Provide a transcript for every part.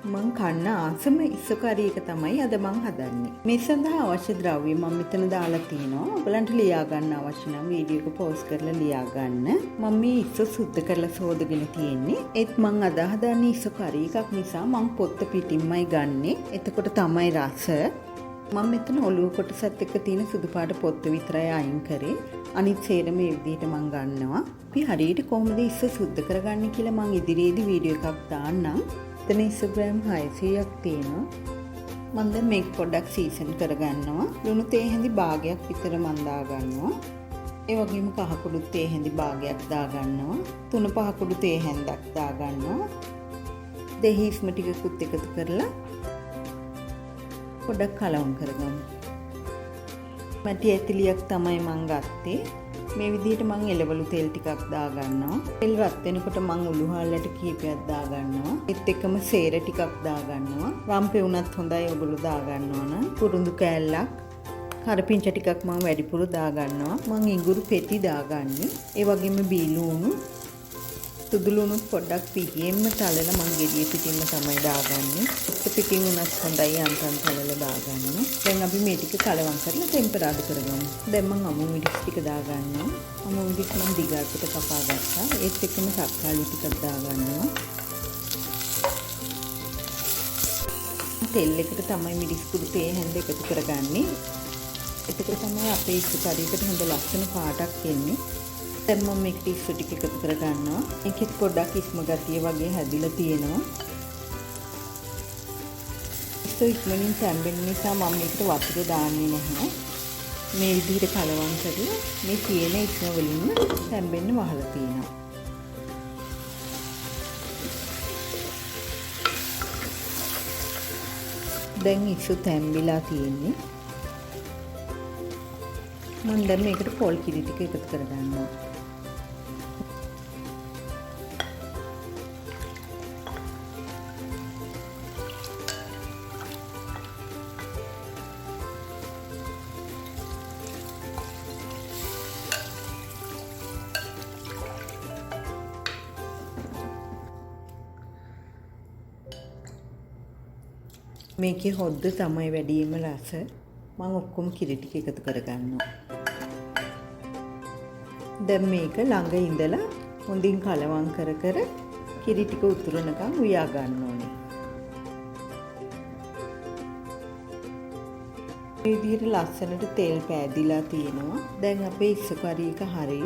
මං කන්න ආසම ඉස්සු කරි එක තමයි අද මං හදන්නේ. මේ සඳහා අවශ්‍ය ද්‍රව්‍ය මම මෙතන දාලා තියෙනවා. ඔයගලන්ට ලියා ගන්න අවශ්‍ය නම් වීඩියෝ එක පෝස් කරලා ලියා ගන්න. මම මේ ඉස්සු සුද්ධ කරලා සෝදගෙන තියෙන්නේ. ඒත් මං අද හදන්නේ ඉස්සු කරි එකක් නිසා මං පොත්ත පිටින්මයි ගන්නෙ. එතකොට තමයි රස. මම මෙතන ඔලුව කොටසත් එක්ක තියෙන සුදු පාට පොත්ත විතරයි අයින් කරේ. අනිත් සේරම මේ විදිහට මං ගන්නවා. අපි හරියට කොහොමද ඉස්සු සුද්ධ කරගන්නේ කියලා මං ඉදිරියේදී වීඩියෝ එකක් දාන්නම්. එතන ඉස්සුග්‍රෑම් 600ක් තියෙනවා. මම දැන් මේක පොඩ්ඩක් සීසන් කරගන්නවා. ලුණු තේ හැඳි භාගයක් විතර මම දා ගන්නවා. ඒ වගේම කහ කුඩු තේ හැඳි භාගයක් දා ගන්නවා. 3-5 කුඩු තේ හැඳක් දා ගන්නවා. දෙහිස්ම ටිකකුත් එකතු කරලා පොඩ්ඩක් කලවම් කරගමු. මැටි ඇතිලියක් තමයි මම ගත්තේ. මේ විදිහට මම එළවලු තෙල් ටිකක් දා ගන්නවා. තෙල් රත් වෙනකොට මම උළුහාල්ලට කීපයක් දා ගන්නවා. ඒත් එක්කම සේර ටිකක් දා ගන්නවා. රම්පේ උනත් හොඳයි ඔයගොල්ලෝ දා ගන්නවා නම්. කුරුඳු කෑල්ලක්, කරපිංච ටිකක් මම වැඩිපුර දා ගන්නවා. මම ඉඟුරු පෙති දාගන්නේ. ඒ වගේම බීලුණු, සුදු ලුණු පොඩ්ඩක් පිහියෙන්න තලලා මම ගෙඩිය පිටින්ම තමයි දාගන්නේ. ඔක්ක පිටින් උනත් හොඳයි අන්තන් තලලා දාගන්න. දැන් අපි මේ ටික කලවම් කරලා ටෙම්පරාදු කරගමු. දැන් මම අමු මිරිස් ටික දාගන්නවා. අමු මිරිස් මම දිගට කපා ගත්තා. ඒත් එක්කම තක්කාලි ටිකක් දාගන්නවා. තෙල් එකට තමයි මිරිස් කුඩු තේ හැඳ එකතු කරගන්නේ. එතකොට තමයි අපේ ඉස්සු කරියකට හොඳ ලස්සන පාටක් එන්නේ. දැන් මම මේකට ඉස්සු ටික එකතු කරගන්නවා. ඒකෙත් පොඩ්ඩක් ඉස්ම ගතිය වගේ හැදිලා තියෙනවා. ඉස්සු ඉක්මනින් තැම්බෙන නිසා මම මේකට වතුර දාන්නේ නැහැ. මේ විදිහට කලවම් කරලා මේ තියෙන ඉස්ම වලින්ම තැම්බෙන්න වහලා තියෙනවා. දැන් ඉස්සු තැම්බිලා තියෙන්නේ. මම දැන් මේකට පොල් කිරි ටික එකතු කරගන්නවා. මේකේ හොද්ද තමයි වැඩිම රස. මම ඔක්කොම කිරි ටික එකතු කරගන්නවා. දැන් මේක ළඟ ඉඳලා හොඳින් කලවම් කර කිරි ටික උතුරනකම් උයා ගන්න ඕනේ. මේ විදිහට ලස්සනට තෙල් පෑදිලා තියෙනවා. දැන් අපේ ඉස්සු කරි එක හරි.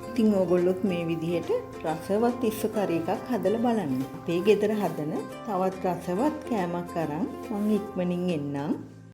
ඉතින් ඕගොල්ලොත් මේ විදිහට රසවත් ඉස්සු කරි එකක් හදලා බලන්න. අපේ ගෙදර හදන තවත් රසවත් කෑමක් අරන් මම ඉක්මනින් එන්නම්.